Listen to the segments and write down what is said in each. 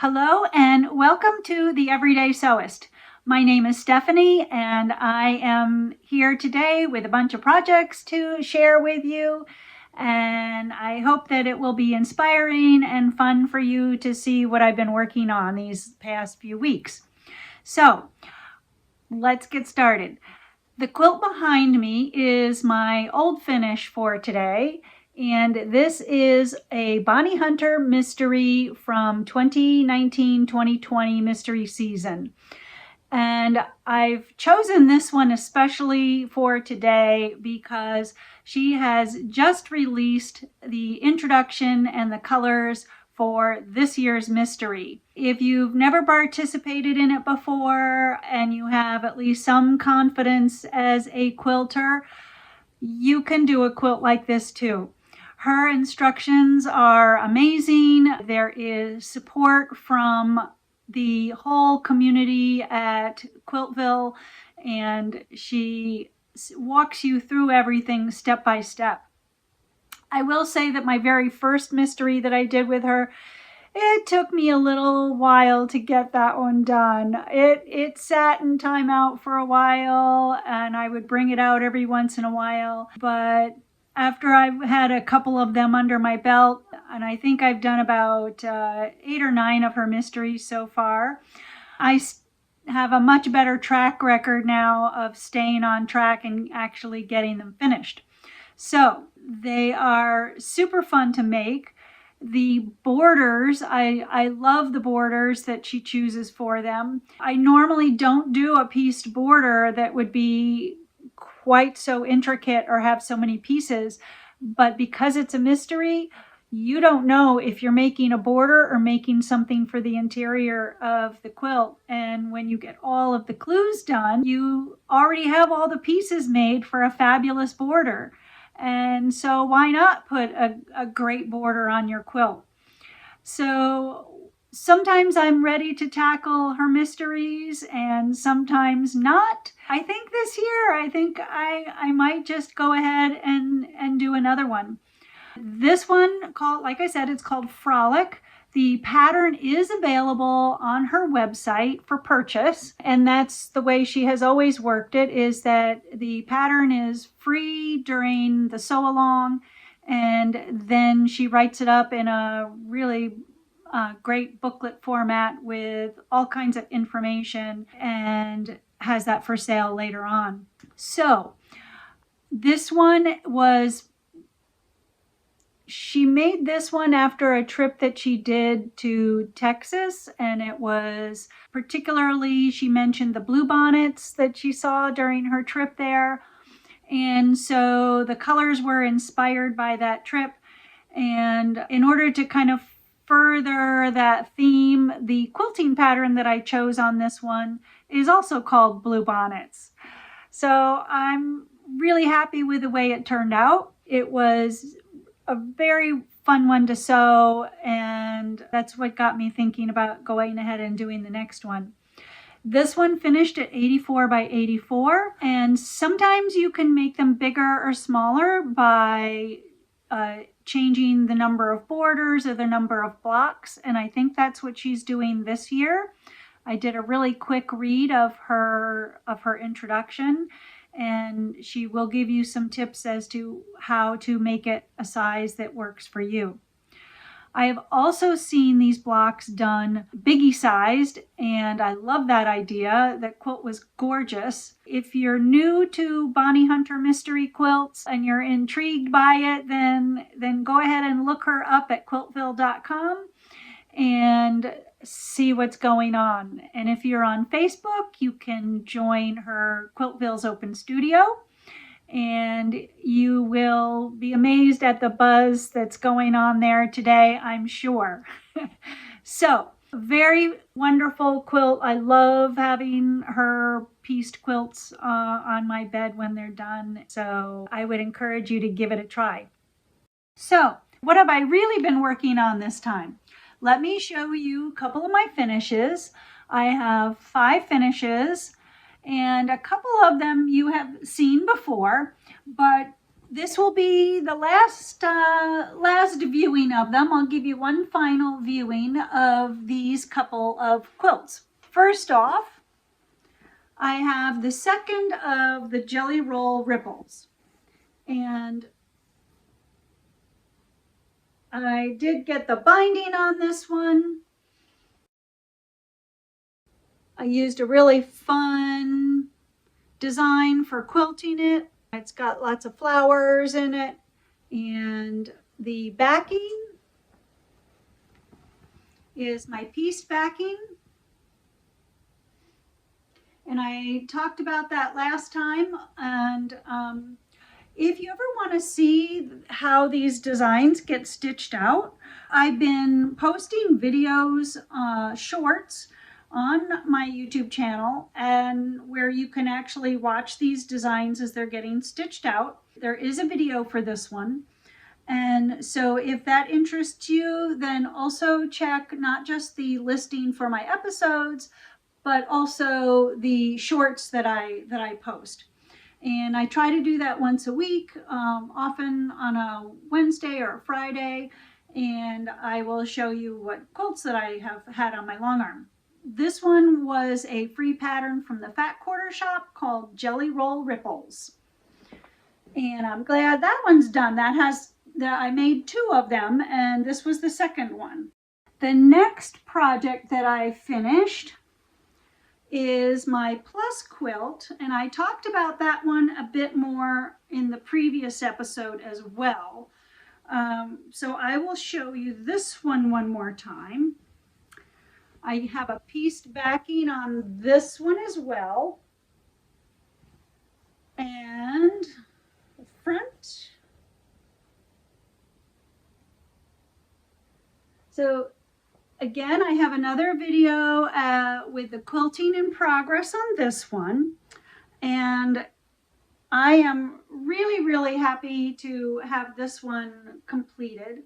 Hello and welcome to the Everyday Sewist. My name is Stephanie and I am here today with a bunch of projects to share with you, and I hope that it will be inspiring and fun for you to see what I've been working on these past few weeks. So let's get started. The quilt behind me is my old finish for today. And this is a Bonnie Hunter mystery from 2019-2020 mystery season. And I've chosen this one especially for today because she has just released the introduction and the colors for this year's mystery. If you've never participated in it before and you have at least some confidence as a quilter, you can do a quilt like this too. Her instructions are amazing. There is support from the whole community at Quiltville, and she walks you through everything step by step. I will say that my very first mystery that I did with her, it took me a little while to get that one done. It sat in timeout for a while, and I would bring it out every once in a while, but after I've had a couple of them under my belt, and I think I've done about 8 or 9 of her mysteries so far, I have a much better track record now of staying on track and actually getting them finished. So they are super fun to make. The borders, I love the borders that she chooses for them. I normally don't do a pieced border that would be quite so intricate or have so many pieces, but because it's a mystery, you don't know if you're making a border or making something for the interior of the quilt. And when you get all of the clues done, you already have all the pieces made for a fabulous border. And so why not put a great border on your quilt? So sometimes I'm ready to tackle her mysteries and sometimes not. I think this year, I might just go ahead and do another one. This one, like I said, it's called Frolic. The pattern is available on her website for purchase, and that's the way she has always worked it, is that the pattern is free during the sew along, and then she writes it up in a really great booklet format with all kinds of information and has that for sale later on. So this one she made this one after a trip that she did to Texas, and it was particularly, she mentioned the bluebonnets that she saw during her trip there. And so the colors were inspired by that trip. And in order to kind of further that theme, the quilting pattern that I chose on this one is also called Bluebonnets. So I'm really happy with the way it turned out. It was a very fun one to sew, and that's what got me thinking about going ahead and doing the next one. This one finished at 84 by 84, and sometimes you can make them bigger or smaller by changing the number of borders or the number of blocks, and I think that's what she's doing this year. I did a really quick read of her introduction, and she will give you some tips as to how to make it a size that works for you. I have also seen these blocks done biggie sized, and I love that idea. That quilt was gorgeous. If you're new to Bonnie Hunter mystery quilts and you're intrigued by it, then go ahead and look her up at quiltville.com and see what's going on. And if you're on Facebook, you can join her Quiltville's Open Studio, and you will be amazed at the buzz that's going on there today, I'm sure. So, very wonderful quilt. I love having her pieced quilts on my bed when they're done, so I would encourage you to give it a try. So, what have I really been working on this time? Let me show you a couple of my finishes. I have 5 finishes, and a couple of them you have seen before, but This will be the last viewing of them. I'll give you one final viewing of these couple of quilts. First off, I have the second of the Jelly Roll Ripples. And I did get the binding on this one. I used a really fun design for quilting it. It's got lots of flowers in it, and the backing is my pieced backing. And I talked about that last time, and if you ever want to see how these designs get stitched out, I've been posting videos, shorts, on my YouTube channel, and where you can actually watch these designs as they're getting stitched out. There is a video for this one. And so if that interests you, then also check not just the listing for my episodes, but also the shorts that I post. And I try to do that once a week, often on a Wednesday or a Friday, and I will show you what quilts that I have had on my long arm. This one was a free pattern from the Fat Quarter Shop called Jelly Roll Ripples. And I'm glad that one's done. I made 2 of them, and this was the second one. The next project that I finished is my plus quilt, and I talked about that one a bit more in the previous episode as well. So I will show you this one more time. I have a pieced backing on this one as well. And the front. So again, I have another video with the quilting in progress on this one. And I am really happy to have this one completed.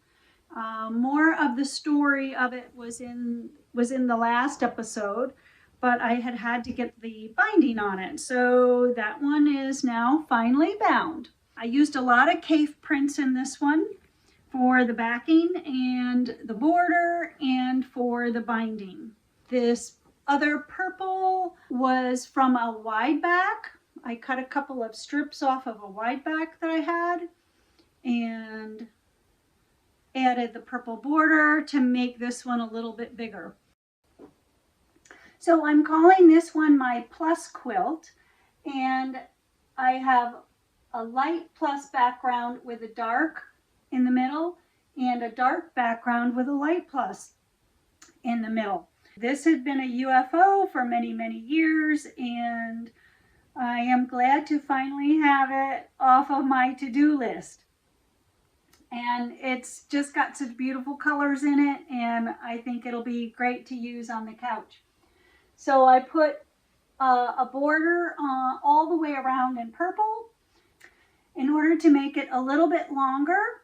More of the story of it was in the last episode, but I had to get the binding on it. So that one is now finally bound. I used a lot of cave prints in this one for the backing and the border and for the binding. This other purple was from a wide back. I cut a couple of strips off of a wide back that I had and added the purple border to make this one a little bit bigger. So I'm calling this one my plus quilt, and I have a light plus background with a dark in the middle and a dark background with a light plus in the middle. This had been a UFO for many years, and I am glad to finally have it off of my to-do list. And it's just got such beautiful colors in it, and I think it'll be great to use on the couch. So I put a border all the way around in purple. In order to make it a little bit longer,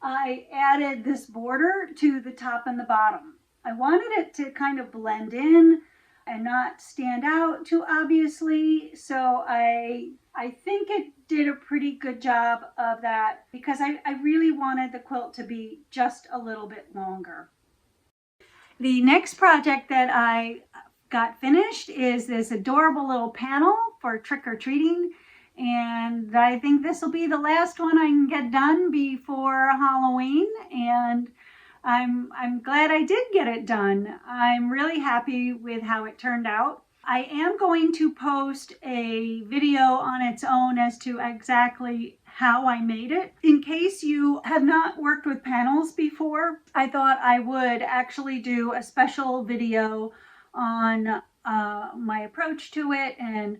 I added this border to the top and the bottom. I wanted it to kind of blend in and not stand out too obviously, so I think it did a pretty good job of that, because I really wanted the quilt to be just a little bit longer. The next project that I got finished is this adorable little panel for trick-or-treating, and I think this will be the last one I can get done before Halloween, and I'm glad I did get it done. I'm really happy with how it turned out. I am going to post a video on its own as to exactly how I made it. In case you have not worked with panels before, I thought I would actually do a special video on my approach to it and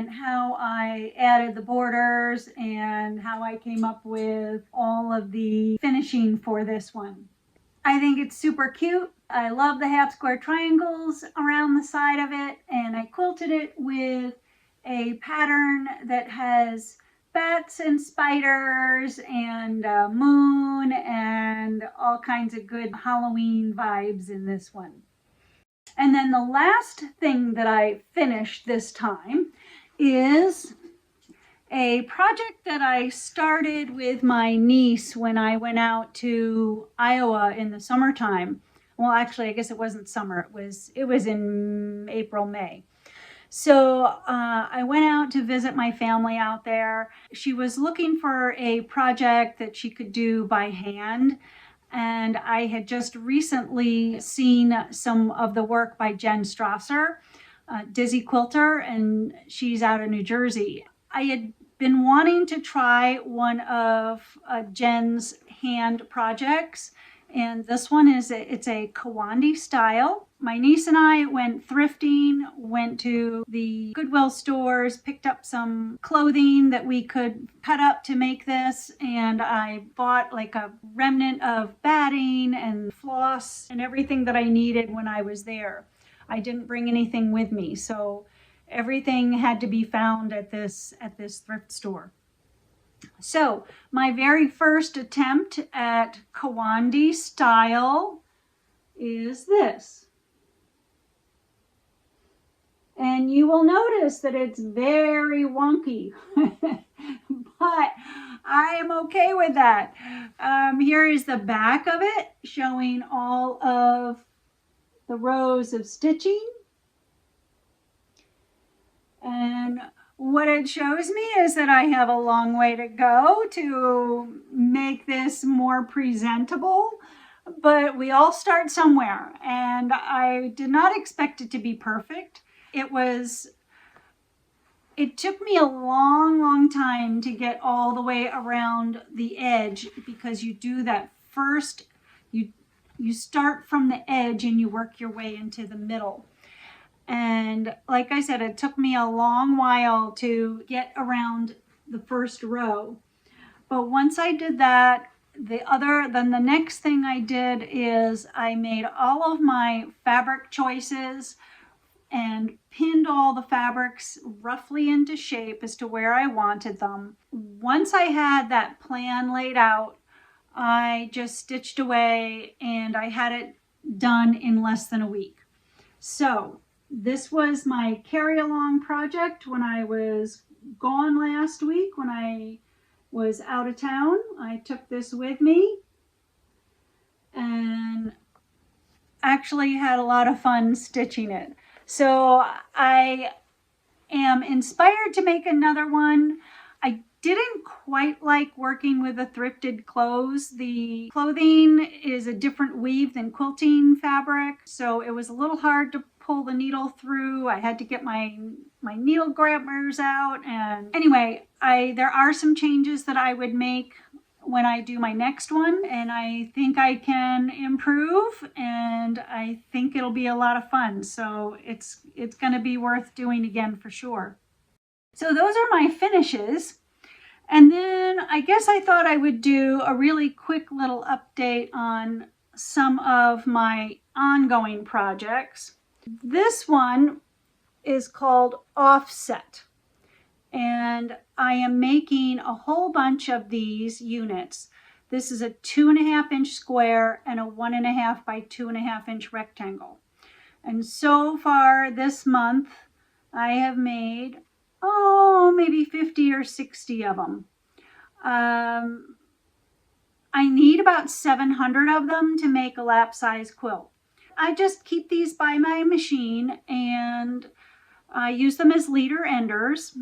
how I added the borders and how I came up with all of the finishing for this one. I think it's super cute. I love the half square triangles around the side of it, and I quilted it with a pattern that has bats and spiders and a moon and all kinds of good Halloween vibes in this one. And then the last thing that I finished this time is a project that I started with my niece when I went out to Iowa in the summertime. Well, actually, I guess it wasn't summer. It was in April, May. So I went out to visit my family out there. She was looking for a project that she could do by hand. And I had just recently seen some of the work by Jen Strasser, Dizzy Quilter, and she's out of New Jersey. I had been wanting to try one of Jen's hand projects, and this one it's a Kawandi style. My niece and I went thrifting, went to the Goodwill stores, picked up some clothing that we could cut up to make this, and I bought like a remnant of batting and floss and everything that I needed when I was there. I didn't bring anything with me, so everything had to be found at this thrift store. So my very first attempt at Kawandi style is this. And you will notice that it's very wonky, but I am okay with that. Here is the back of it showing all of the rows of stitching. And what it shows me is that I have a long way to go to make this more presentable, but we all start somewhere, and I did not expect it to be perfect. It took me a long time to get all the way around the edge, because you do that first, you start from the edge and you work your way into the middle. And like I said, it took me a long while to get around the first row. But once I did that, then the next thing I did is I made all of my fabric choices and pinned all the fabrics roughly into shape as to where I wanted them. Once I had that plan laid out, I just stitched away and I had it done in less than a week. So this was my carry-along project when I was gone last week, when I was out of town. I took this with me and actually had a lot of fun stitching it. So I am inspired to make another one. I didn't quite like working with the thrifted clothes. The clothing is a different weave than quilting fabric, so it was a little hard to pull the needle through. I had to get my needle grabbers out, and anyway, there are some changes that I would make when I do my next one, and I think I can improve, and I think it'll be a lot of fun. So it's going to be worth doing again for sure. So those are my finishes. And then I guess I thought I would do a really quick little update on some of my ongoing projects. This one is called Offset, and I am making a whole bunch of these units. This is a 2.5 inch square and a 1.5 by 2.5 inch rectangle. And so far this month, I have made, maybe 50 or 60 of them. I need about 700 of them to make a lap size quilt. I just keep these by my machine and I use them as leader enders.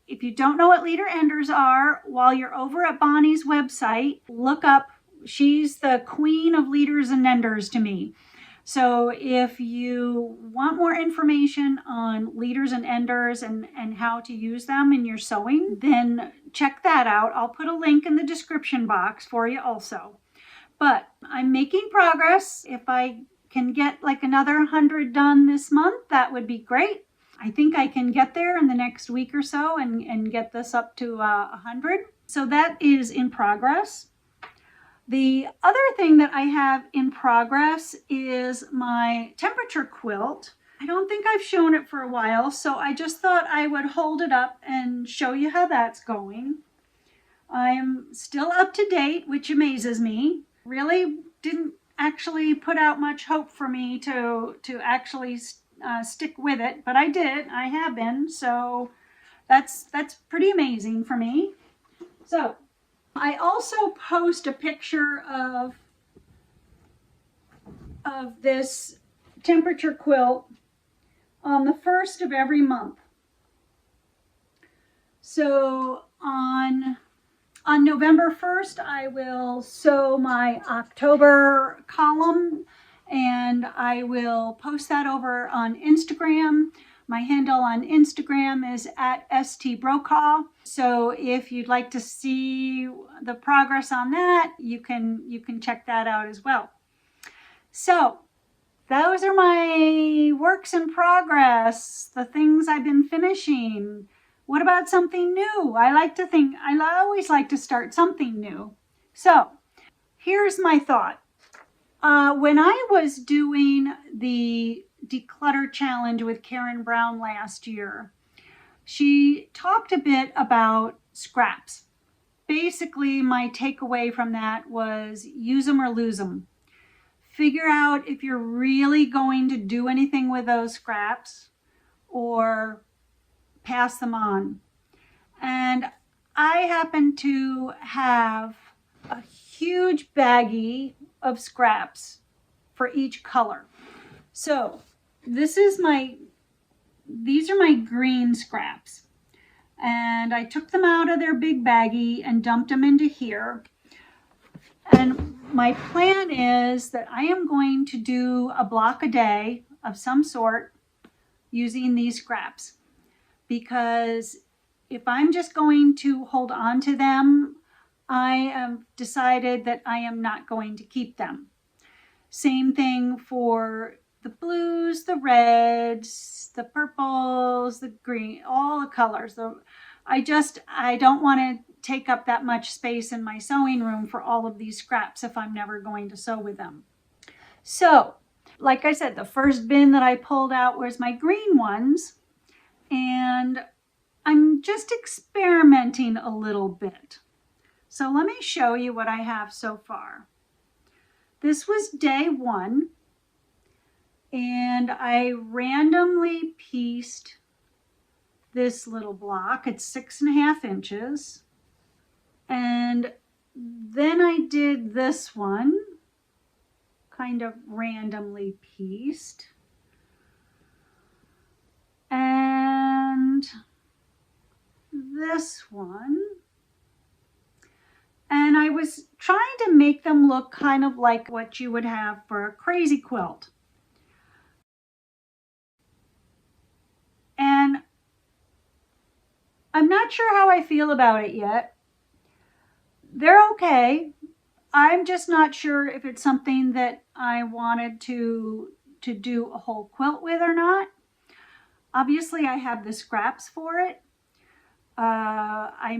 If you don't know what leader enders are, while you're over at Bonnie's website, look up, she's the queen of leaders and enders to me. So if you want more information on leaders and enders and how to use them in your sewing, then check that out. I'll put a link in the description box for you also. But I'm making progress. If I can get like another 100 done this month, that would be great. I think I can get there in the next week or so and get this up to 100. So that is in progress. The other thing that I have in progress is my temperature quilt. I don't think I've shown it for a while, so I just thought I would hold it up and show you how that's going. I am still up to date, which amazes me. Really didn't actually put out much hope for me to actually stick with it, but I did. I have been, so That's pretty amazing for me. So I also post a picture of this temperature quilt on the first of every month. So on November 1st, I will sew my October column, and I will post that over on Instagram. My handle on Instagram is @stbrokaw. So if you'd like to see the progress on that, you can check that out as well. So those are my works in progress, the things I've been finishing. What about something new? I always like to start something new. So here's my thought. When I was doing the declutter challenge with Karen Brown last year, she talked a bit about scraps. Basically, my takeaway from that was use them or lose them. Figure out if you're really going to do anything with those scraps or pass them on. And I happen to have a huge baggie of scraps for each color. So these are my green scraps. And I took them out of their big baggie and dumped them into here. And my plan is that I am going to do a block a day of some sort using these scraps, because if I'm just going to hold on to them, I have decided that I am not going to keep them. Same thing for the blues, the reds, the purples, the green, all the colors. I don't want to take up that much space in my sewing room for all of these scraps if I'm never going to sew with them. So, like I said, the first bin that I pulled out was my green ones, and I'm just experimenting a little bit. So let me show you what I have so far. This was day one, and I randomly pieced this little block. It's 6.5 inches. And then I did this one, kind of randomly pieced. And this one. And I was trying to make them look kind of like what you would have for a crazy quilt. And I'm not sure how I feel about it yet. They're okay. I'm just not sure if it's something that I wanted to do a whole quilt with or not. Obviously, I have the scraps for it. I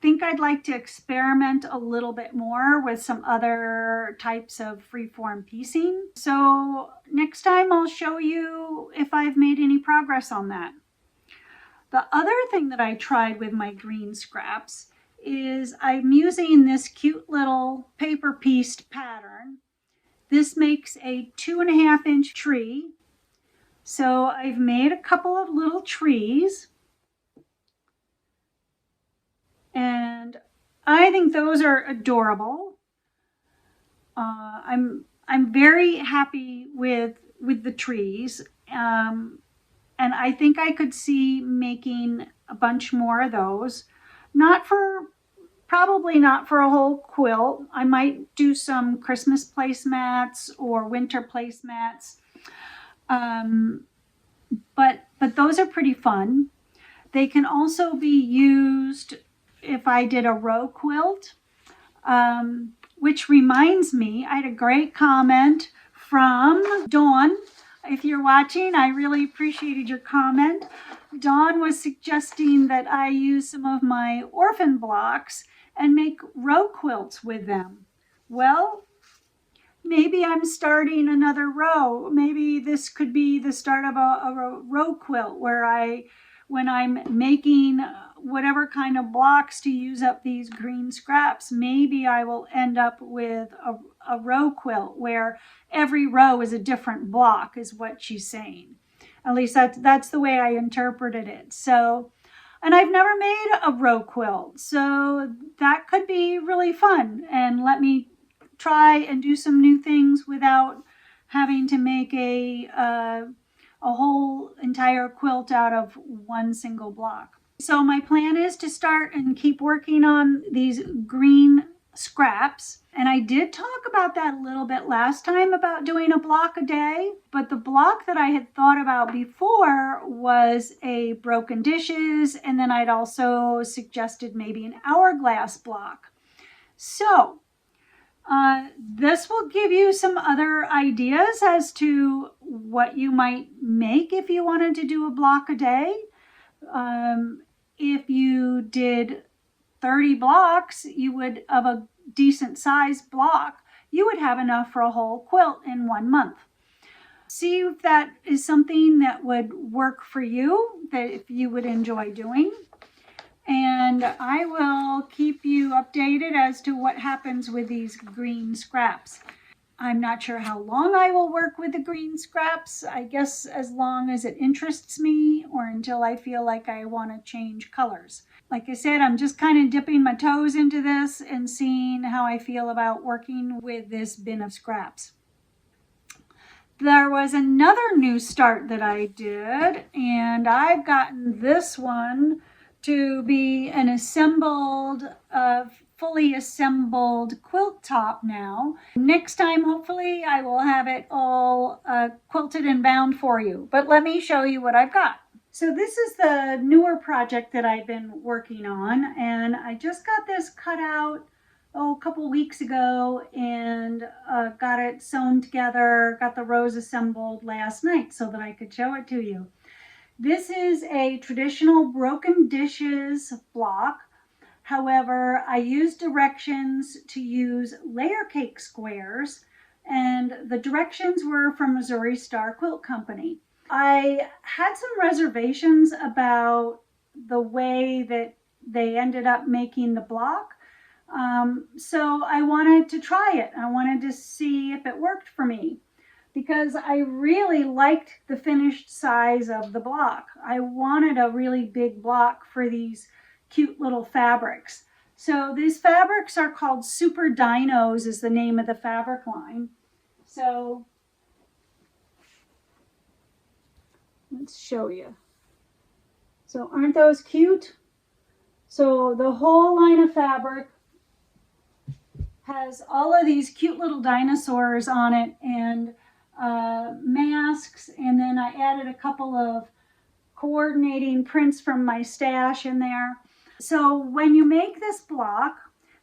think I'd like to experiment a little bit more with some other types of freeform piecing. So next time I'll show you if I've made any progress on that. The other thing that I tried with my green scraps is I'm using this cute little paper pieced pattern. This makes a 2.5 inch tree. So I've made a couple of little trees, and I think those are adorable. I'm very happy with the trees, and I think I could see making a bunch more of those. Probably not for a whole quilt. I might do some Christmas placemats or winter placemats. But those are pretty fun. They can also be used if I did a row quilt, which reminds me, I had a great comment from Dawn. If you're watching, I really appreciated your comment. Dawn was suggesting that I use some of my orphan blocks and make row quilts with them. Well, maybe I'm starting another row. Maybe this could be the start of a row quilt where when I'm making whatever kind of blocks to use up these green scraps, maybe I will end up with a row quilt where every row is a different block, is what she's saying. At least that's the way I interpreted it. So, and I've never made a row quilt, so that could be really fun and let me try and do some new things without having to make a whole entire quilt out of one single block. So my plan is to start and keep working on these green scraps. And I did talk about that a little bit last time about doing a block a day, but the block that I had thought about before was a broken dishes, and then I'd also suggested maybe an hourglass block. So this will give you some other ideas as to what you might make if you wanted to do a block a day. If you did 30 blocks, you would, of a decent sized block, you would have enough for a whole quilt in 1 month. See if that is something that would work for you, that if you would enjoy doing. And I will keep you updated as to what happens with these green scraps. I'm not sure how long I will work with the green scraps. I guess as long as it interests me or until I feel like I want to change colors. Like I said, I'm just kind of dipping my toes into this and seeing how I feel about working with this bin of scraps. There was another new start that I did, and I've gotten this one to be an assembled, fully assembled quilt top now. Next time, hopefully, I will have it all quilted and bound for you. But let me show you what I've got. So this is the newer project that I've been working on, and I just got this cut out a couple weeks ago and got it sewn together, got the rows assembled last night so that I could show it to you. This is a traditional broken dishes block. However, I used directions to use layer cake squares, and the directions were from Missouri Star Quilt Company. I had some reservations about the way that they ended up making the block. So I wanted to try it. I wanted to see if it worked for me because I really liked the finished size of the block. I wanted a really big block for these cute little fabrics. So these fabrics are called Super Dinos is the name of the fabric line. So let's show you. So aren't those cute? So the whole line of fabric has all of these cute little dinosaurs on it and masks, and then I added a couple of coordinating prints from my stash in there. So when you make this block,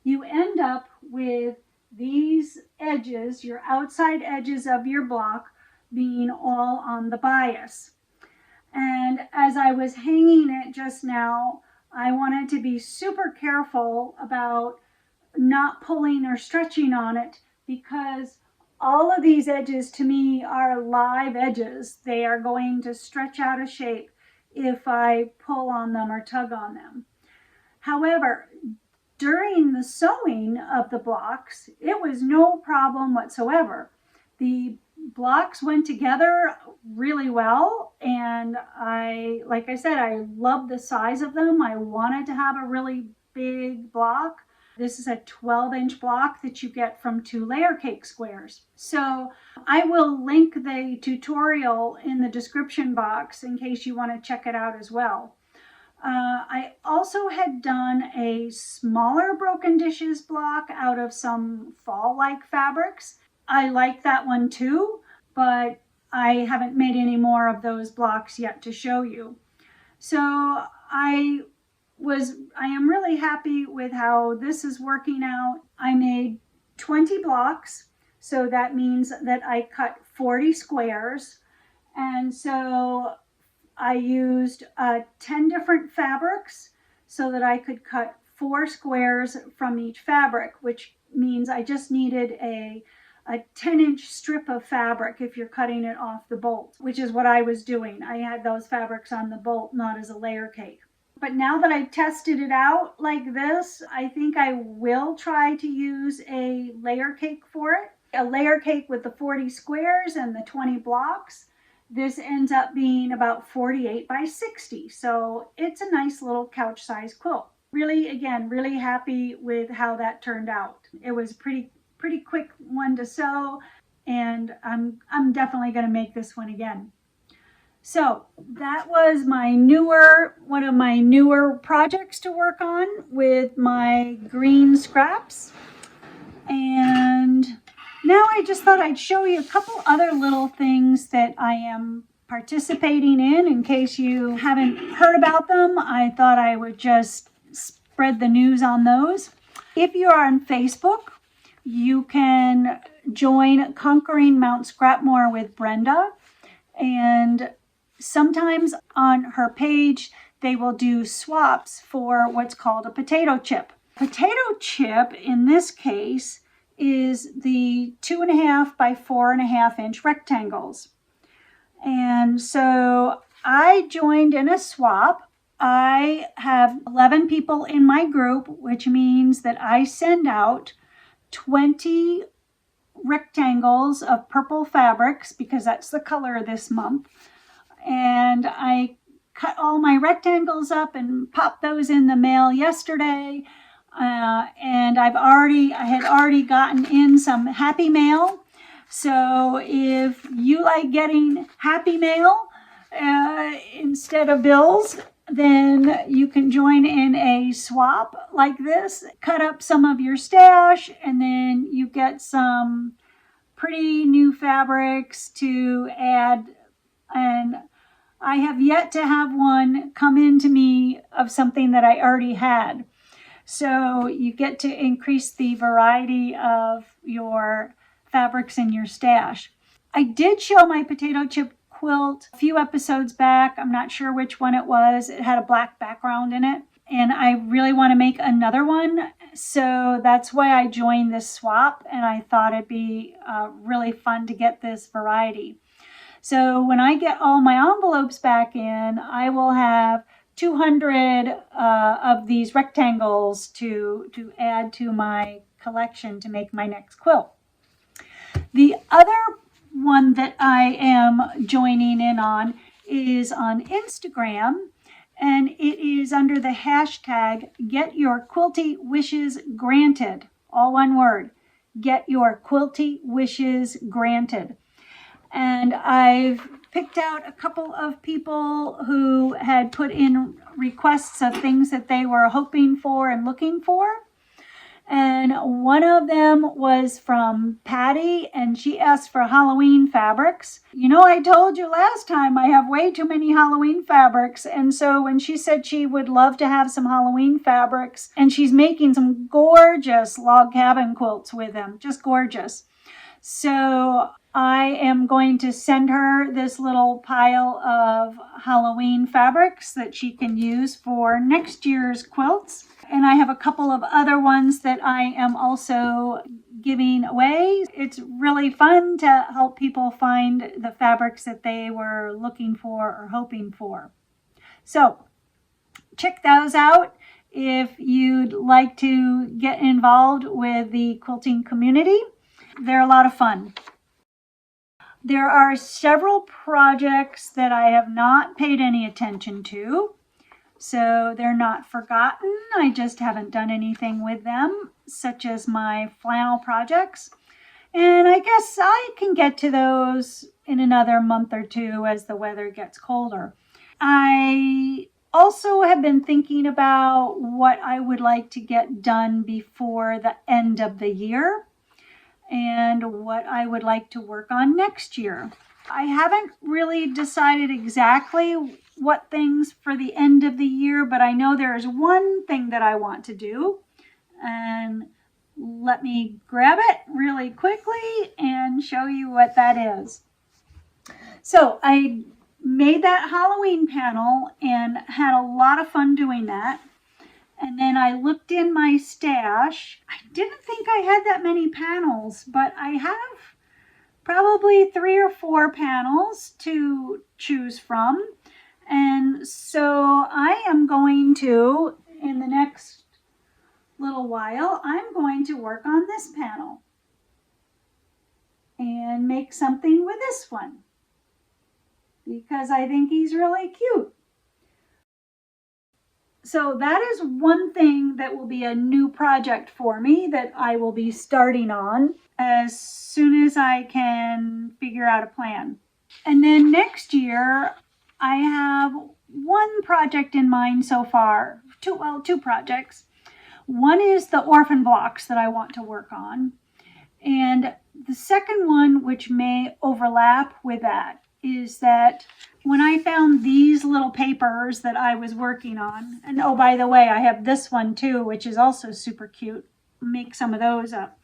you end up with these edges, your outside edges of your block, being all on the bias. And as I was hanging it just now, I wanted to be super careful about not pulling or stretching on it because all of these edges to me are live edges. They are going to stretch out of shape if I pull on them or tug on them. However, during the sewing of the blocks, it was no problem whatsoever. The blocks went together really well, and like I said, I love the size of them. I wanted to have a really big block. This is a 12-inch block that you get from 2 layer cake squares. So I will link the tutorial in the description box in case you want to check it out as well. I also had done a smaller broken dishes block out of some fall-like fabrics. I like that one too, but I haven't made any more of those blocks yet to show you. So I am really happy with how this is working out. I made 20 blocks, so that means that I cut 40 squares. And so I used 10 different fabrics so that I could cut 4 squares from each fabric, which means I just needed a 10-inch strip of fabric if you're cutting it off the bolt, which is what I was doing. I had those fabrics on the bolt, not as a layer cake. But now that I've tested it out like this, I think I will try to use a layer cake for it. A layer cake with the 40 squares and the 20 blocks. This ends up being about 48 by 60. So it's a nice little couch size quilt. Really, again, really happy with how that turned out. It was pretty quick one to sew, and I'm definitely going to make this one again. So that was one of my newer projects to work on with my green scraps. And now I just thought I'd show you a couple other little things that I am participating in case you haven't heard about them. I thought I would just spread the news on those. If you're on Facebook, you can join Conquering Mount Scrapmore with Brenda, and sometimes on her page they will do swaps for what's called a potato chip. Potato chip in this case is the 2.5 by 4.5 inch rectangles. And so I joined in a swap. I have 11 people in my group, which means that I send out 20 rectangles of purple fabrics because that's the color this month. And I cut all my rectangles up and popped those in the mail yesterday. And I had already gotten in some happy mail. So if you like getting happy mail instead of bills, then you can join in a swap like this. Cut up some of your stash, and then you get some pretty new fabrics to add. And I have yet to have one come into me of something that I already had. So you get to increase the variety of your fabrics in your stash. I did show my potato chip quilt a few episodes back. I'm not sure which one it was. It had a black background in it, and I really want to make another one. So that's why I joined this swap, and I thought it'd be really fun to get this variety. So when I get all my envelopes back in, I will have 200 of these rectangles to add to my collection to make my next quilt. The other one that I am joining in on is on Instagram, and it is under the hashtag Get Your Quilty Wishes Granted. All one word, Get Your Quilty Wishes Granted. And I've picked out a couple of people who had put in requests of things that they were hoping for and looking for. And one of them was from Patty, and she asked for Halloween fabrics. You know, I told you last time I have way too many Halloween fabrics. And so when she said she would love to have some Halloween fabrics, and she's making some gorgeous log cabin quilts with them, just gorgeous. So I am going to send her this little pile of Halloween fabrics that she can use for next year's quilts. And I have a couple of other ones that I am also giving away. It's really fun to help people find the fabrics that they were looking for or hoping for. So check those out if you'd like to get involved with the quilting community. They're a lot of fun. There are several projects that I have not paid any attention to, so they're not forgotten. I just haven't done anything with them, such as my flannel projects. And I guess I can get to those in another month or two as the weather gets colder. I also have been thinking about what I would like to get done before the end of the year, and what I would like to work on next year. I haven't really decided exactly what things for the end of the year, but I know there is one thing that I want to do. And let me grab it really quickly and show you what that is. So I made that Halloween panel and had a lot of fun doing that. And then I looked in my stash. I didn't think I had that many panels, but I have probably 3 or 4 panels to choose from. And so I am going to, in the next little while, I'm going to work on this panel and make something with this one. because I think he's really cute. So that is one thing that will be a new project for me that I will be starting on as soon as I can figure out a plan. And then next year, I have one project in mind so far. Two projects. One is the orphan blocks that I want to work on. And the second one, which may overlap with that, is that when I found these little papers that I was working on, and oh, by the way, I have this one too, which is also super cute. Make some of those up.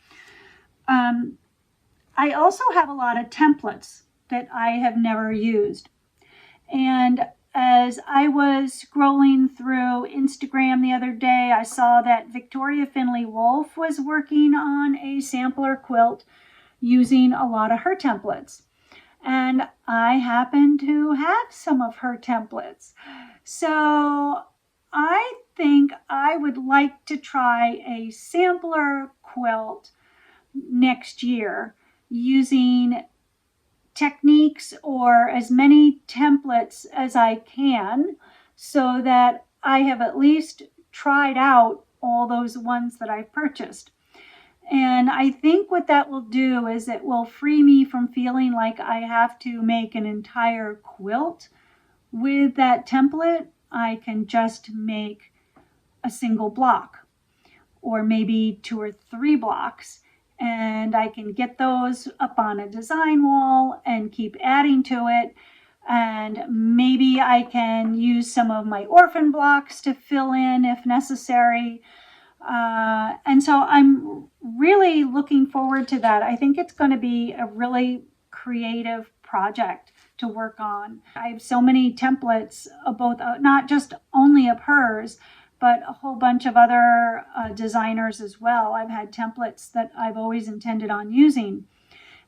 I also have a lot of templates that I have never used. And as I was scrolling through Instagram the other day, I saw that Victoria Finley Wolf was working on a sampler quilt using a lot of her templates. And I happen to have some of her templates. So I think I would like to try a sampler quilt next year using techniques or as many templates as I can so that I have at least tried out all those ones that I've purchased. And I think what that will do is it will free me from feeling like I have to make an entire quilt with that template. I can just make a single block or maybe 2 or 3 blocks, and I can get those up on a design wall and keep adding to it. And maybe I can use some of my orphan blocks to fill in if necessary. And so I'm really looking forward to that. I think it's going to be a really creative project to work on. I have so many templates of both, not just only of hers, but a whole bunch of other designers as well. I've had templates that I've always intended on using.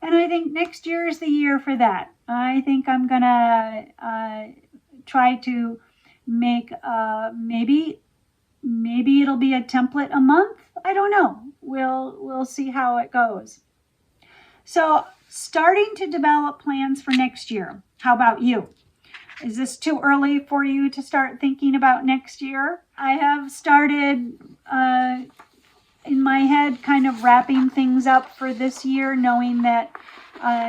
And I think next year is the year for that. I think I'm going to try to make maybe it'll be a template a month. I don't know. We'll see how it goes. So starting to develop plans for next year. How about you? Is this too early for you to start thinking about next year? I have started in my head kind of wrapping things up for this year, knowing that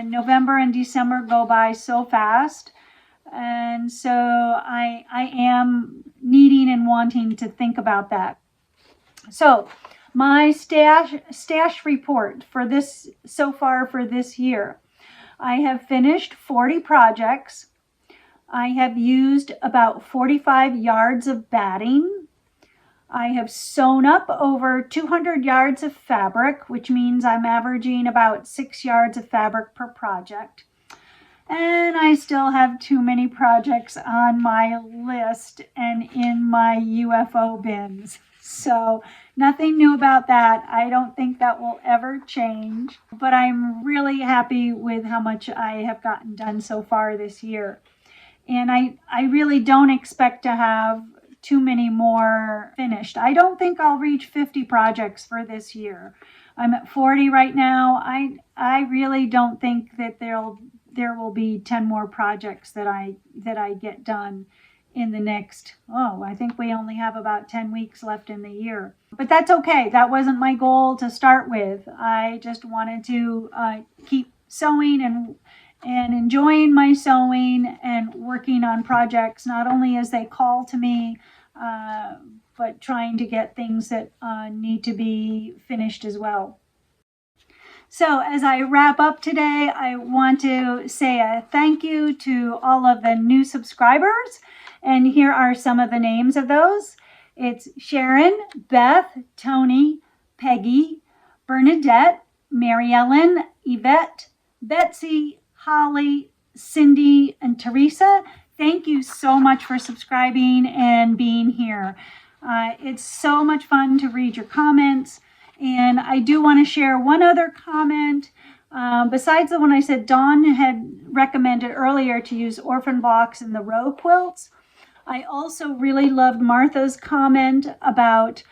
November and December go by so fast. And so I am needing and wanting to think about that. So my stash report for this so far for this year. I have finished 40 projects. I have used about 45 yards of batting. I have sewn up over 200 yards of fabric, which means I'm averaging about 6 yards of fabric per project. And I still have too many projects on my list and in my UFO bins. So nothing new about that. I don't think that will ever change. But I'm really happy with how much I have gotten done so far this year. And I really don't expect to have too many more finished. I don't think I'll reach 50 projects for this year. I'm at 40 right now. I really don't think that there will be 10 more projects that I get done in the next, I think we only have about 10 weeks left in the year. But that's okay. That wasn't my goal to start with. I just wanted to keep sewing and enjoying my sewing and working on projects, not only as they call to me, but trying to get things that need to be finished as well. So as I wrap up today, I want to say a thank you to all of the new subscribers. And here are some of the names of those. It's Sharon, Beth, Tony, Peggy, Bernadette, Mary Ellen, Yvette, Betsy, Holly, Cindy, and Teresa. Thank you so much for subscribing and being here. It's so much fun to read your comments. And I do want to share one other comment. Besides the one I said Dawn had recommended earlier to use orphan blocks in the row quilts, I also really loved Martha's comment about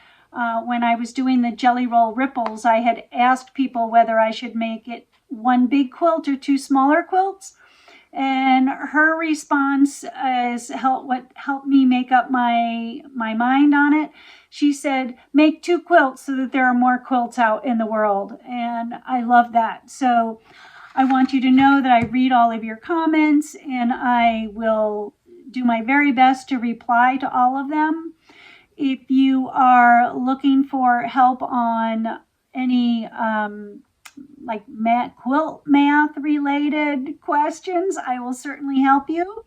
when I was doing the Jelly Roll Ripples, I had asked people whether I should make it one big quilt or 2 smaller quilts. And her response is what helped me make up my mind on it. She said, make 2 quilts so that there are more quilts out in the world. And I love that. So I want you to know that I read all of your comments, and I will do my very best to reply to all of them. If you are looking for help on any like quilt math related questions, I will certainly help you.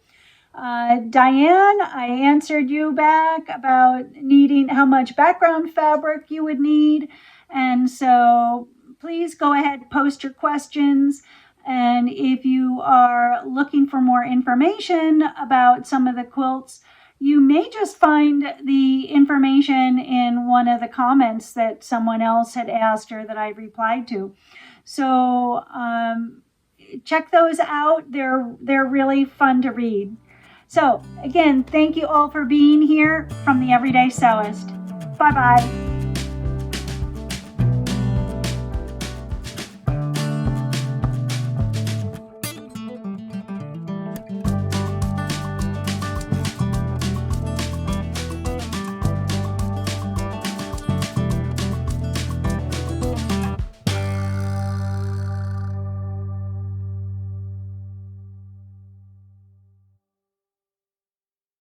Diane, I answered you back about needing how much background fabric you would need. And so please go ahead, post your questions. And if you are looking for more information about some of the quilts, you may just find the information in one of the comments that someone else had asked or that I replied to. So check those out. They're really fun to read. So again, thank you all for being here from the Everyday Sewist. Bye-bye.